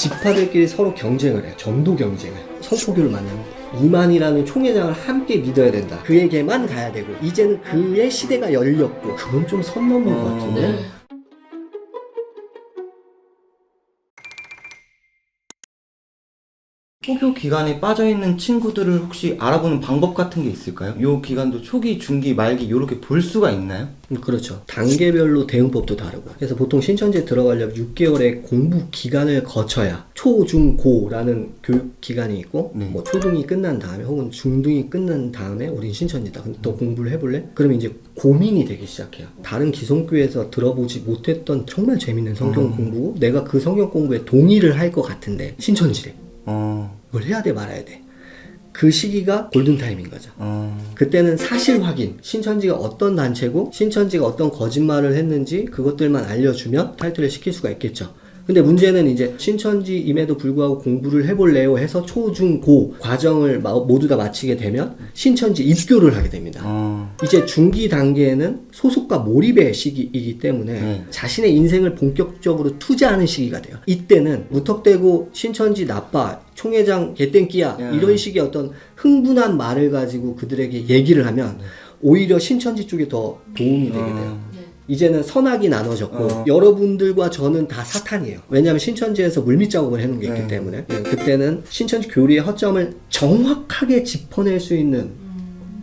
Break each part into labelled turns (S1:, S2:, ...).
S1: 지파들끼리 서로 경쟁을 해요. 전도 경쟁을. 성포교를 만납니다. 이만희라는 총회장을 함께 믿어야 된다. 그에게만 가야 되고 이제는 그의 시대가 열렸고 그건 좀 선 넘은 것 같은데.
S2: 네.
S3: 포교 기간에 빠져있는 친구들을 혹시 알아보는 방법 같은 게 있을까요? 요 기간도 초기, 중기, 말기 이렇게 볼 수가 있나요?
S1: 그렇죠. 단계별로 대응법도 다르고. 그래서 보통 신천지에 들어가려면 6개월의 공부 기간을 거쳐야 초, 중, 고라는 교육 기간이 있고
S3: 네.
S1: 뭐 초등이 끝난 다음에 혹은 중등이 끝난 다음에 우린 신천지다. 근데 더 공부를 해볼래? 그러면 이제 고민이 되기 시작해요. 다른 기성교에서 들어보지 못했던 정말 재밌는 성경 공부고 내가 그 성경 공부에 동의를 할 것 같은데 신천지래. 그걸 해야 돼 말아야 돼. 그 시기가 골든타임인 거죠. 그때는 사실 확인, 신천지가 어떤 단체고 신천지가 어떤 거짓말을 했는지 그것들만 알려주면 타이틀을 시킬 수가 있겠죠. 근데 문제는 이제 신천지임에도 불구하고 공부를 해볼래요 해서 초, 중, 고 과정을 모두 다 마치게 되면 신천지 입교를 하게 됩니다. 이제 중기 단계에는 소속과 몰입의 시기이기 때문에 자신의 인생을 본격적으로 투자하는 시기가 돼요. 이때는 무턱대고 신천지 나빠, 총회장 개땡끼야 이런 식의 어떤 흥분한 말을 가지고 그들에게 얘기를 하면 오히려 신천지 쪽에 더 도움이 되게 돼요. 이제는 선악이 나눠졌고 여러분들과 저는 다 사탄이에요. 왜냐하면 신천지에서 물밑 작업을 해놓은 게 있기 때문에 그때는 신천지 교리의 허점을 정확하게 짚어낼 수 있는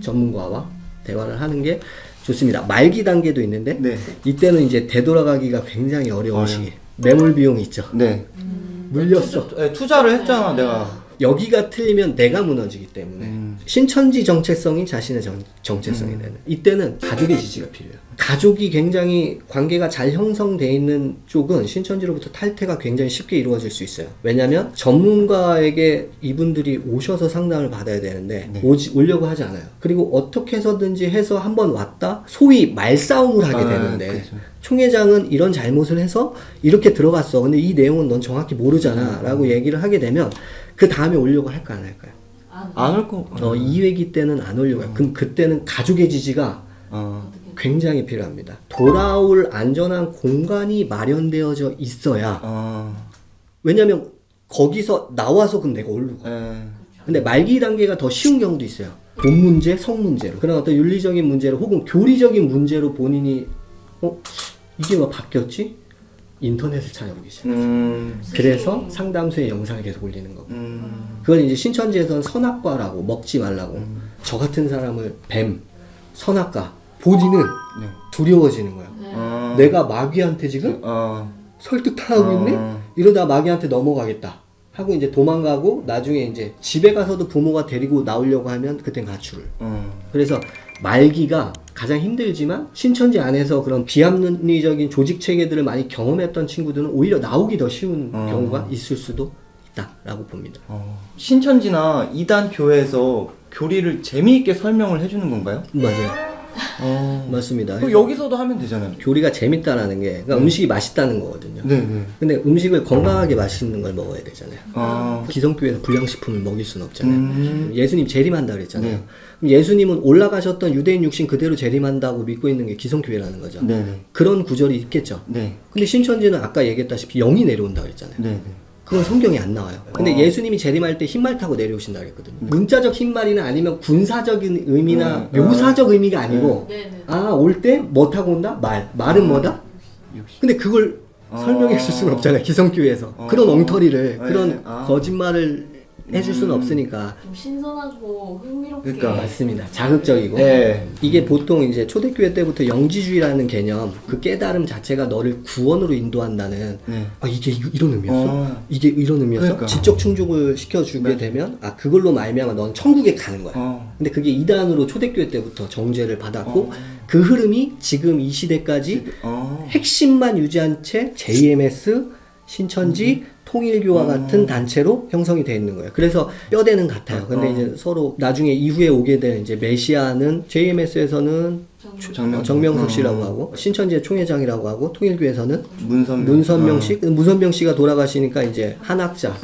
S1: 전문가와 대화를 하는 게 좋습니다. 말기 단계도 있는데 이때는 이제 되돌아가기가 굉장히 어려운 시기. 매몰 비용이 있죠. 물렸어.
S3: 투자를 했잖아 내가.
S1: 여기가 틀리면 내가 무너지기 때문에 신천지 정체성이 자신의 정체성이 되는 이때는 가족의 지지가 필요해요. 가족이 굉장히 관계가 잘 형성되어 있는 쪽은 신천지로부터 탈퇴가 굉장히 쉽게 이루어질 수 있어요. 왜냐하면 전문가에게 이분들이 오셔서 상담을 받아야 되는데 오려고 하지 않아요. 그리고 어떻게 해서든지 해서 한번 왔다 소위 말싸움을 하게 되는데
S3: 그렇죠.
S1: 총회장은 이런 잘못을 해서 이렇게 들어갔어. 근데 이 내용은 넌 정확히 모르잖아 라고 얘기를 하게 되면 그 다음에 오려고 할까 안 할까요?
S3: 안 올 거.
S1: 2회기 때는 안 오려고 해요. 그럼 그때는 가족의 지지가 굉장히 필요합니다. 돌아올 안전한 공간이 마련되어져 있어야 왜냐면 거기서 나와서 그럼 내가 올라가. 근데 말기 단계가 더 쉬운 경우도 있어요. 돈 문제, 성 문제로 그런 어떤 윤리적인 문제로 혹은 교리적인 문제로 본인이 이게 왜 바뀌었지? 인터넷을 찾아보기 시작해요. 그래서 상담소에 영상을 계속 올리는 거고. 그건 이제 신천지에서는 선악과라고 먹지 말라고. 저 같은 사람을 뱀, 선악과, 보디는 두려워지는 거야. 내가 마귀한테 지금 설득당하고 있네? 이러다 마귀한테 넘어가겠다. 하고 이제 도망가고 나중에 이제 집에 가서도 부모가 데리고 나오려고 하면 그땐 가출을. 그래서 말기가 가장 힘들지만 신천지 안에서 그런 비합리적인 조직 체계들을 많이 경험했던 친구들은 오히려 나오기 더 쉬운 경우가 있을 수도 있다라고 봅니다.
S3: 신천지나 이단 교회에서 교리를 재미있게 설명을 해주는 건가요?
S1: 맞아요. 맞습니다.
S3: 그럼 여기서도 하면 되잖아요.
S1: 교리가 재밌다라는 게 그러니까 음식이 맛있다는 거거든요. 근데 음식을 건강하게 맛있는 걸 먹어야 되잖아요. 기성교회에서 불량식품을 먹일 수는 없잖아요. 예수님 재림한다 그랬잖아요. 그럼 예수님은 올라가셨던 유대인 육신 그대로 재림한다고 믿고 있는 게 기성교회라는 거죠. 그런 구절이 있겠죠. 근데 신천지는 아까 얘기했다시피 영이 내려온다 그랬잖아요. 그건 성경에 안 나와요. 근데 예수님이 재림할 때 흰말 타고 내려오신다 그랬거든요. 문자적 흰말이나 아니면 군사적인 의미나 묘사적 의미가 아니고 올 때 뭐 타고 온다? 말은 뭐다? 근데 그걸 설명해 줄 수는 없잖아요. 기성교회에서. 그런 엉터리를 그런 거짓말을 해줄 수는 없으니까.
S2: 좀 신선하고 흥미롭게.
S3: 그러니까.
S1: 맞습니다. 자극적이고. 이게 보통 이제 초대교회 때부터 영지주의라는 개념, 그 깨달음 자체가 너를 구원으로 인도한다는, 이게 이런 의미였어? 이게 이런 의미였어?
S3: 그러니까.
S1: 지적 충족을 시켜주게 되면, 그걸로 말미암아 넌 천국에 가는 거야. 근데 그게 이단으로 초대교회 때부터 정죄를 받았고, 그 흐름이 지금 이 시대까지 핵심만 유지한 채 JMS, 신천지, 통일교와 같은 단체로 형성이 되어 있는 거예요. 그래서 뼈대는 같아요. 근데 이제 서로 나중에 이후에 오게 된 이제 메시아는 JMS에서는 정명석 씨라고 하고 신천지의 총회장이라고 하고 통일교에서는 문선명 씨. 문선명 씨가 돌아가시니까 이제 한학자.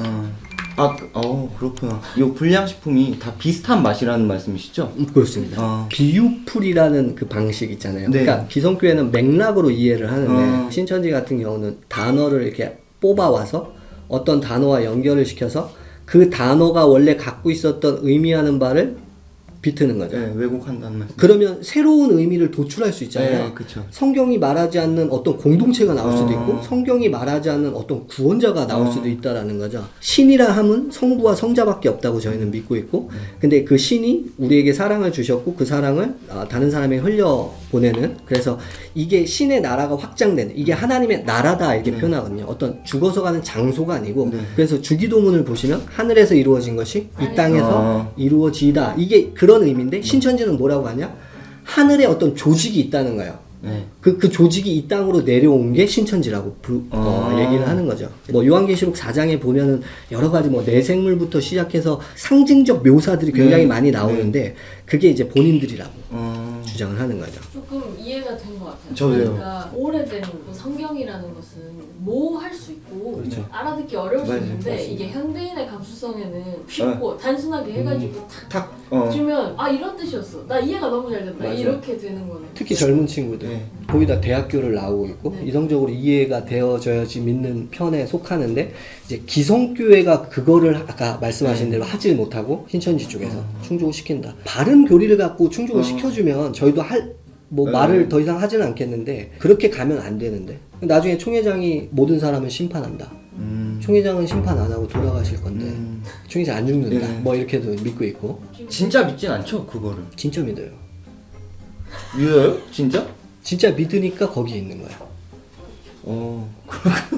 S3: 그렇구나. 이 불량식품이 다 비슷한 맛이라는 말씀이시죠?
S1: 그렇습니다. 비유풀이라는 그 방식 있잖아요. 그러니까 기성교회는 맥락으로 이해를 하는데 신천지 같은 경우는 단어를 이렇게 뽑아와서 어떤 단어와 연결을 시켜서 그 단어가 원래 갖고 있었던 의미하는 바를 비트는 거죠.
S3: 네, 왜곡한다는 말씀.
S1: 그러면 새로운 의미를 도출할 수 있잖아요.
S3: 네, 그렇죠.
S1: 성경이 말하지 않는 어떤 공동체가 나올 수도 있고 성경이 말하지 않는 어떤 구원자가 나올 수도 있다라는 거죠. 신이라 함은 성부와 성자밖에 없다고 저희는 믿고 있고 근데 그 신이 우리에게 사랑을 주셨고 그 사랑을 다른 사람에게 흘려보내는 그래서 이게 신의 나라가 확장되는 이게 하나님의 나라다 이렇게 표현하거든요. 어떤 죽어서 가는 장소가 아니고 그래서 주기도문을 보시면 하늘에서 이루어진 것이 이 땅에서 이루어지다 이게 그런 의미인데 신천지는 뭐라고 하냐? 하늘에 어떤 조직이 있다는 거예요.
S3: 네.
S1: 그 조직이 이 땅으로 내려온 게 신천지라고 얘기를 하는 거죠. 뭐 요한계시록 4장에 보면은 여러 가지 뭐 내생물부터 시작해서 상징적 묘사들이 굉장히 많이 나오는데 그게 이제 본인들이라고 주장을 하는 거죠.
S2: 조금 이해가 된 것 같아요.
S3: 저도요.
S2: 그러니까 오래된 그 성경이라는 것은 모호할 수 있고
S3: 그렇죠.
S2: 알아듣기 어려울 수
S3: 맞아요.
S2: 있는데
S3: 맞습니다.
S2: 이게 현대인의 감수성에는 쉽고 단순하게 해가지고 탁
S3: 탁.
S2: 주면 아 이런 뜻이었어. 나 이해가 너무 잘 된다.
S1: 맞아요.
S2: 이렇게 되는 거네.
S1: 특히 젊은 친구들
S3: 네.
S1: 거의 다 대학교를 나오고 있고
S2: 네.
S1: 이성적으로 이해가 되어져야지 믿는 편에 속하는데 이제 기성교회가 그거를 아까 말씀하신 대로 하질 못하고 신천지 쪽에서 충족을 시킨다. 바른 교리를 갖고 충족을 시켜주면 저희도 말을 더 이상 하지는 않겠는데 그렇게 가면 안 되는데 나중에 총회장이 모든 사람을 심판한다. 총회장은 심판 안 하고 돌아가실 건데 총회장 안 죽는다.
S3: 네.
S1: 뭐 이렇게도 믿고 있고
S3: 진짜 믿진 않죠, 그거를.
S1: 진짜 믿어요.
S3: 믿어요? 진짜?
S1: 진짜 믿으니까 거기 있는 거야.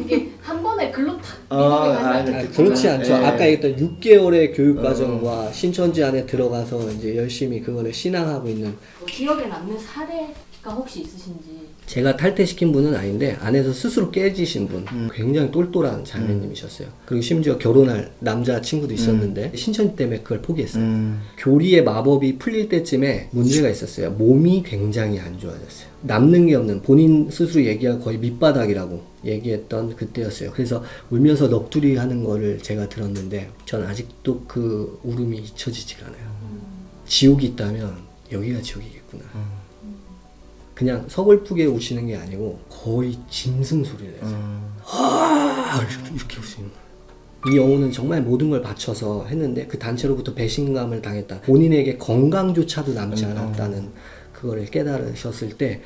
S2: 이게 한 번에 글로 탁
S3: 아,
S2: 믿음이
S3: 네.
S2: 가지
S1: 그렇지 않죠.
S3: 네.
S1: 아까 얘기했던 6개월의 교육 과정과 신천지 안에 들어가서 이제 열심히 그거를 신앙하고 있는
S2: 기억에 남는 사례가 혹시 있으신지.
S1: 제가 탈퇴시킨 분은 아닌데 안에서 스스로 깨지신 분 굉장히 똘똘한 자매님이셨어요. 그리고 심지어 결혼할 남자 친구도 있었는데 신천지 때문에 그걸 포기했어요. 교리의 마법이 풀릴 때쯤에 문제가 있었어요. 몸이 굉장히 안 좋아졌어요. 남는 게 없는 본인 스스로 얘기하고 거의 밑바닥이라고 얘기했던 그때였어요. 그래서 울면서 넋두리 하는 거를 제가 들었는데 전 아직도 그 울음이 잊혀지지가 않아요. 지옥이 있다면 여기가 지옥이겠구나. 그냥 서글프게 우시는 게 아니고 거의 짐승 소리를 내세요. 이렇게 우시는 거예요. 이 영혼은 정말 모든 걸 바쳐서 했는데 그 단체로부터 배신감을 당했다. 본인에게 건강조차도 남지 않았다는 그거를 깨달으셨을 때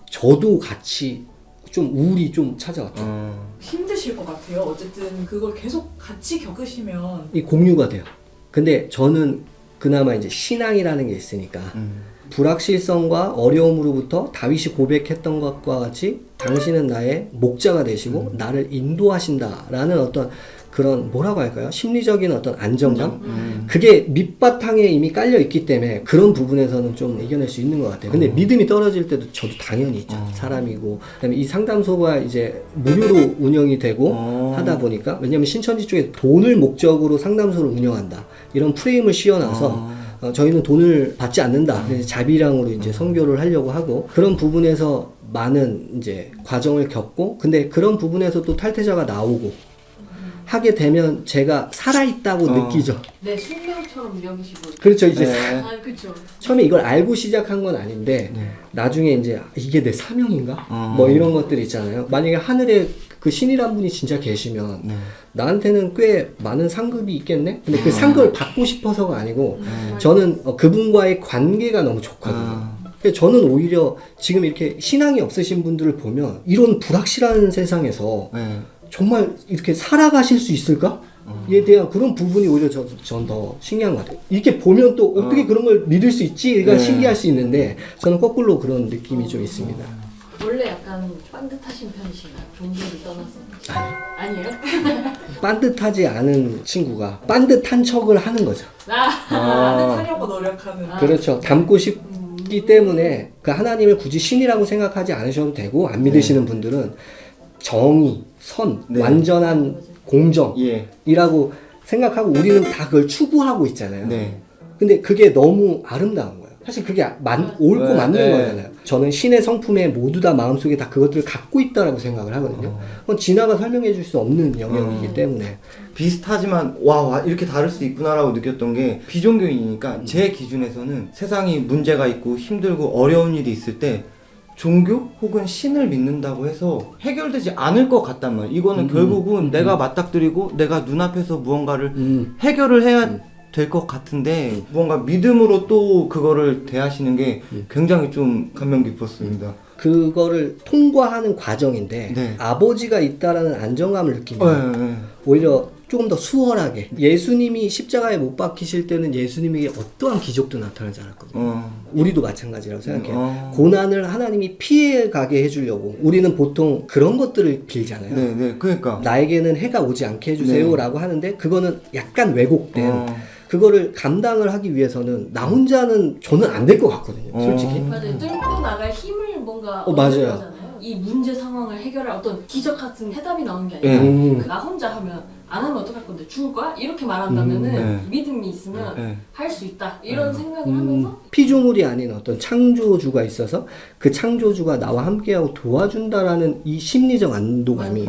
S1: 저도 같이 좀 우울이 좀 찾아왔죠.
S4: 힘드실 것 같아요. 어쨌든 그걸 계속 같이 겪으시면
S1: 이 공유가 돼요. 근데 저는 그나마 이제 신앙이라는 게 있으니까 불확실성과 어려움으로부터 다윗이 고백했던 것과 같이 당신은 나의 목자가 되시고 나를 인도하신다라는 어떤 그런 뭐라고 할까요? 심리적인 어떤 안정감? 그게 밑바탕에 이미 깔려 있기 때문에 그런 부분에서는 좀 이겨낼 수 있는 것 같아요. 근데 믿음이 떨어질 때도 저도 당연히 있죠. 사람이고. 그다음에 이 상담소가 이제 무료로 운영이 되고 하다 보니까 왜냐면 신천지 쪽에 돈을 목적으로 상담소를 운영한다. 이런 프레임을 씌워놔서 저희는 돈을 받지 않는다. 그래서 자비량으로 이제 선교를 하려고 하고 그런 부분에서 많은 이제 과정을 겪고 근데 그런 부분에서 또 탈퇴자가 나오고 하게 되면 제가 살아있다고 느끼죠.
S2: 내 숙명처럼 여기시고.
S1: 그렇죠. 이제
S3: 네.
S2: 그렇죠.
S1: 처음에 이걸 알고 시작한 건 아닌데 나중에 이제 이게 내 사명인가? 뭐 이런 것들이 있잖아요. 만약에 하늘에 그 신이란 분이 진짜 계시면 나한테는 꽤 많은 상급이 있겠네? 근데 그 상급을 받고 싶어서가 아니고 저는 그분과의 관계가 너무 좋거든요. 그래서 저는 오히려 지금 이렇게 신앙이 없으신 분들을 보면 이런 불확실한 세상에서 정말 이렇게 살아가실 수 있을까? 에 대한 그런 부분이 오히려 전 더 신기한 것 같아요. 이렇게 보면 또 어떻게 그런 걸 믿을 수 있지? 그러니까 신기할 수 있는데 저는 거꾸로 그런 느낌이 좀 있습니다.
S2: 원래 약간 반듯하신 편이신가요? 종교를 떠나서? 아니에요?
S1: 반듯하지 않은 친구가 반듯한 척을 하는 거죠.
S4: 하려고 노력하는
S1: 그렇죠. 닮고 싶기 때문에 그 하나님을 굳이 신이라고 생각하지 않으셔도 되고 안 믿으시는 분들은 정의, 선, 완전한 공정이라고 생각하고 우리는 다 그걸 추구하고 있잖아요. 근데 그게 너무 아름다운 거예요. 사실 그게 옳고 맞는 거잖아요. 저는 신의 성품에 모두 다 마음속에 다 그것들을 갖고 있다라고 생각을 하거든요. 그건 진화가 설명해 줄 수 없는 영역이기 때문에.
S3: 비슷하지만 와 이렇게 다를 수 있구나라고 느꼈던 게 비종교인이니까 제 기준에서는 세상이 문제가 있고 힘들고 어려운 일이 있을 때 종교 혹은 신을 믿는다고 해서 해결되지 않을 것 같단 말이야. 이거는 결국은 내가 맞닥뜨리고 내가 눈앞에서 무언가를 해결을 해야 될 것 같은데 무언가 믿음으로 또 그거를 대하시는 게 굉장히 좀 감명 깊었습니다.
S1: 그거를 통과하는 과정인데
S3: 네.
S1: 아버지가 있다라는 안정감을 느끼면
S3: 네.
S1: 오히려 조금 더 수월하게 예수님이 십자가에 못 박히실 때는 예수님에게 어떠한 기적도 나타나지 않았거든요. 우리도 마찬가지라고 생각해요. 고난을 하나님이 피해가게 해주려고 우리는 보통 그런 것들을 빌잖아요.
S3: 네, 그러니까.
S1: 나에게는 해가 오지 않게 해주세요 라고 하는데 그거는 약간 왜곡된 그거를 감당을 하기 위해서는 나 혼자는 저는 안 될 것 같거든요. 솔직히.
S2: 맞아요. 뚫고 나갈 힘을 뭔가
S1: 맞아요.
S2: 얻는 거잖아요. 이 문제 상황을 해결할 어떤 기적 같은 해답이 나오는 게 아니라 나 혼자 하면 안 하면 어떡할 건데 죽을 거야? 이렇게 말한다면은 믿음이 있으면 할 수 있다 이런 생각을 하면서
S1: 피조물이 아닌 어떤 창조주가 있어서 그 창조주가 나와 함께하고 도와준다라는 이 심리적 안도감이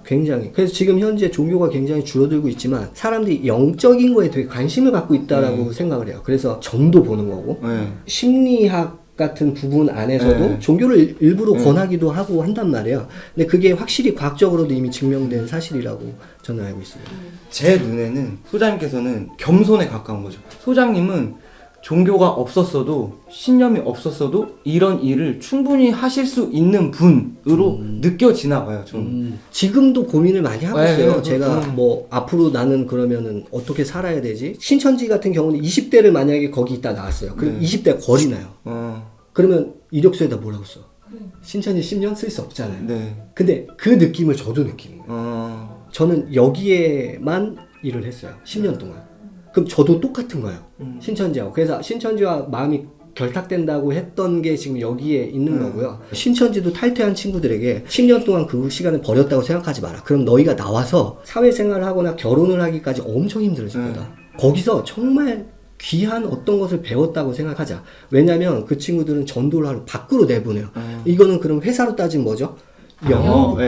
S1: 굉장히 그래서 지금 현재 종교가 굉장히 줄어들고 있지만 사람들이 영적인 거에 되게 관심을 갖고 있다라고 생각을 해요. 그래서 점도 보는 거고 심리학 같은 부분 안에서도 종교를 일부러 권하기도 하고 한단 말이에요. 근데 그게 확실히 과학적으로도 이미 증명된 사실이라고 저는 알고 있습니다.
S3: 제 눈에는 소장님께서는 겸손에 가까운 거죠. 소장님은 종교가 없었어도 신념이 없었어도 이런 일을 충분히 하실 수 있는 분으로 느껴지나 봐요. 저는.
S1: 지금도 고민을 많이 하고 있어요.
S3: 네,
S1: 제가 뭐 앞으로 나는 그러면은 어떻게 살아야 되지? 신천지 같은 경우는 20대를 만약에 거기 있다 나왔어요. 그럼 20대 거리 나요. 그러면 이력서에다 뭐라고 써? 신천지 10년 쓸 수 없잖아요.
S3: 네.
S1: 근데 그 느낌을 저도 느끼는 거예요. 저는 여기에만 일을 했어요. 10년 동안. 그럼 저도 똑같은 거예요. 신천지하고. 그래서 신천지와 마음이 결탁된다고 했던 게 지금 여기에 있는 거고요. 신천지도 탈퇴한 친구들에게 10년 동안 그 시간을 버렸다고 생각하지 마라. 그럼 너희가 나와서 사회생활을 하거나 결혼을 하기까지 엄청 힘들어질 거다. 거기서 정말 귀한 어떤 것을 배웠다고 생각하자. 왜냐면 그 친구들은 전도를 하러 밖으로 내보내요. 이거는 그럼 회사로 따지면 뭐죠? 영업.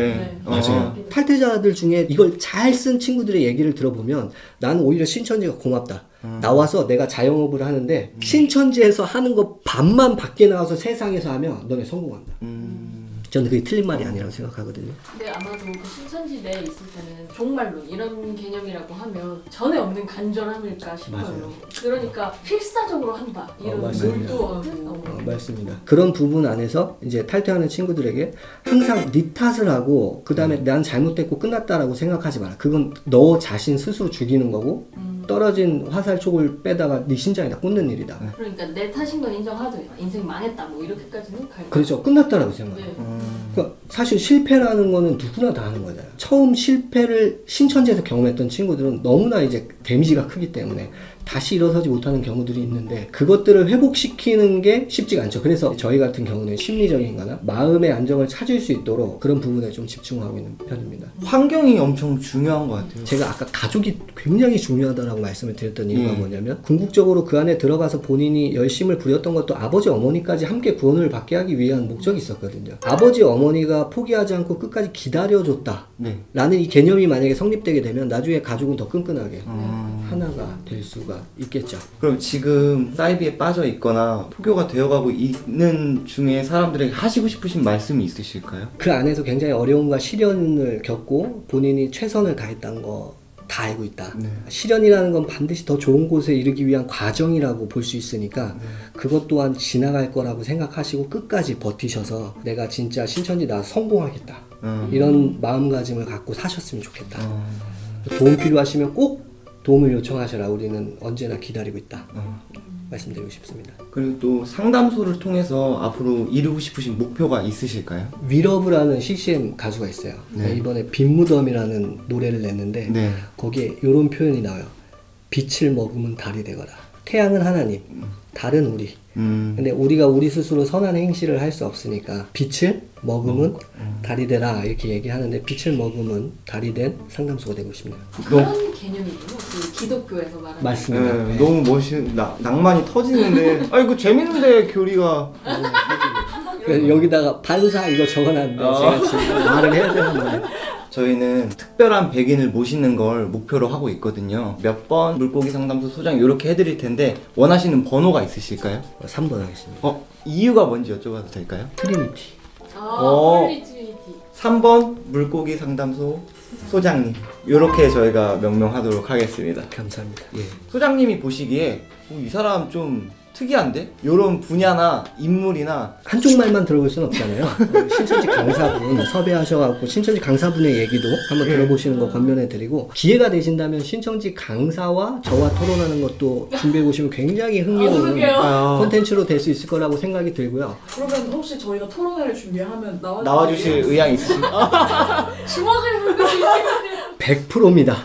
S3: 맞아요.
S1: 탈퇴자들 중에 이걸 잘 쓴 친구들의 얘기를 들어보면 나는 오히려 신천지가 고맙다. 나와서 내가 자영업을 하는데 신천지에서 하는 거 반만 밖에 나와서 세상에서 하면 너네 성공한다. 저는 그게 틀린 말이 아니라고 생각하거든요.
S2: 근데 아마도 그 신천지 내에 있을 때는 종말론 이런 개념이라고 하면 전에 없는 간절함일까 싶어요.
S1: 맞아요.
S2: 그러니까 필사적으로 한다 이런
S1: 맞습니다.
S2: 몰두하고
S1: 맞습니다. 그런 부분 안에서 이제 탈퇴하는 친구들에게 항상 네 탓을 하고 그 다음에 난 잘못됐고 끝났다라고 생각하지 마라. 그건 너 자신 스스로 죽이는 거고 떨어진 화살촉을 빼다가 네 심장에다 꽂는 일이다.
S2: 그러니까 내 탓인 건 인정하죠. 인생 망했다 뭐 이렇게까지는 갈
S1: 그렇죠. 끝났다라고 생각해요. 그러니까 사실 실패라는 거는 누구나 다 하는 거잖아요. 처음 실패를 신천지에서 경험했던 친구들은 너무나 이제 데미지가 크기 때문에 다시 일어서지 못하는 경우들이 있는데 그것들을 회복시키는 게 쉽지가 않죠. 그래서 저희 같은 경우는 심리적인 거나 마음의 안정을 찾을 수 있도록 그런 부분에 좀 집중하고 있는 편입니다.
S3: 환경이 엄청 중요한 것 같아요.
S1: 제가 아까 가족이 굉장히 중요하다라고 말씀을 드렸던 이유가 뭐냐면 궁극적으로 그 안에 들어가서 본인이 열심을 부렸던 것도 아버지 어머니까지 함께 구원을 받게 하기 위한 목적이 있었거든요. 아버지 어머니가 포기하지 않고 끝까지 기다려줬다 라는 이 개념이 만약에 성립되게 되면 나중에 가족은 더 끈끈하게 하나가 될 수가 있겠죠.
S3: 그럼 지금 사이비에 빠져 있거나 포교가 되어가고 있는 중에 사람들에게 하시고 싶으신 말씀이 있으실까요?
S1: 그 안에서 굉장히 어려움과 시련을 겪고 본인이 최선을 다했다는 거 다 알고 있다. 시련이라는 건 반드시 더 좋은 곳에 이르기 위한 과정이라고 볼 수 있으니까 그것 또한 지나갈 거라고 생각하시고 끝까지 버티셔서 내가 진짜 신천지 나 성공하겠다. 이런 마음가짐을 갖고 사셨으면 좋겠다. 도움 필요하시면 꼭 도움을 요청하셔라. 우리는 언제나 기다리고 있다. 말씀드리고 싶습니다.
S3: 그리고 또 상담소를 통해서 앞으로 이루고 싶으신 목표가 있으실까요?
S1: 위러브라는 CCM 가수가 있어요. 이번에 빈무덤이라는 노래를 냈는데 거기에 이런 표현이 나와요. 빛을 머금은 달이 되거라. 태양은 하나님, 달은 우리. 근데 우리가 우리 스스로 선한 행실을 할 수 없으니까 빛을 머금은 달이 되라 이렇게 얘기하는데 빛을 머금은 달이 된 상담소가 되고 싶네요.
S2: 그런 개념이군요. 그 기독교에서 말하는.
S1: 맞습니다. 네.
S3: 너무 낭만이 터지는데 아이고 재밌는데 교리가
S1: 그래서 여기다가 반사 이거 적어놨는데 제가 지금 말을 해야 되는 거예요.
S3: 저희는 특별한 백인을 모시는 걸 목표로 하고 있거든요. 몇 번 물고기 상담소 소장 이렇게 해드릴 텐데 원하시는 번호가 있으실까요?
S1: 3번 하겠습니다.
S3: 이유가 뭔지 여쭤봐도 될까요?
S1: 트리니티.
S2: 홀리트리니티.
S3: 3번 물고기 상담소 소장님 이렇게 저희가 명명하도록 하겠습니다.
S1: 감사합니다. 예.
S3: 소장님이 보시기에 이 사람 좀 특이한데? 이런 분야나 인물이나
S1: 한쪽 말만 들어볼 수는 없잖아요. 신천지 강사분 섭외하셔갖고 신천지 강사분의 얘기도 한번 들어보시는 거 권면해드리고 기회가 되신다면 신천지 강사와 저와 토론하는 것도 준비해보시면 굉장히 흥미로운
S2: 그러게요.
S1: 콘텐츠로 될 수 있을 거라고 생각이 들고요.
S4: 그러면 혹시 저희가 토론회를 준비하면
S3: 나와주실 의향 있으신가요?
S2: 주먹을 물고 있는
S1: 100%입니다.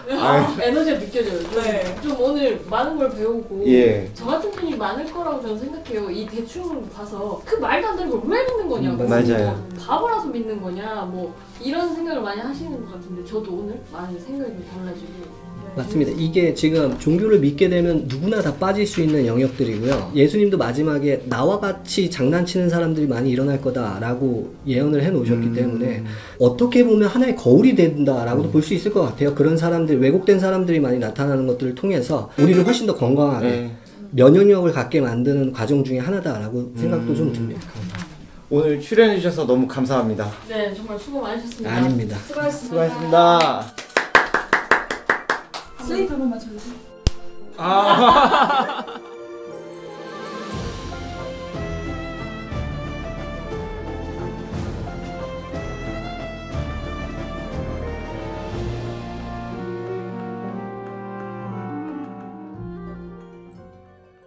S2: 에너지가 느껴져요.
S4: 네.
S2: 좀 오늘 많은 걸 배우고
S3: 예.
S2: 저 같은 분이 많을 거라고 저는 생각해요. 이 대충 봐서 그 말도 안 되는 걸 왜 믿는 거냐고.
S3: 맞아요.
S2: 바보라서 믿는 거냐 뭐 이런 생각을 많이 하시는 것 같은데 저도 오늘 많이 생각이 좀 달라지고.
S1: 맞습니다. 이게 지금 종교를 믿게 되면 누구나 다 빠질 수 있는 영역들이고요. 예수님도 마지막에 나와 같이 장난치는 사람들이 많이 일어날 거다라고 예언을 해놓으셨기 때문에 어떻게 보면 하나의 거울이 된다라고도 볼 수 있을 것 같아요. 그런 사람들, 왜곡된 사람들이 많이 나타나는 것들을 통해서 우리를 훨씬 더 건강하게
S3: 네.
S1: 면역력을 갖게 만드는 과정 중에 하나다라고 생각도 좀 듭니다.
S3: 오늘 출연해주셔서 너무 감사합니다.
S2: 네 정말 수고 많으셨습니다.
S1: 아닙니다.
S4: 수고하셨습니다.
S3: 수고하셨습니다.
S4: 슬레이트 한 번만 쳐주세요.
S3: 아.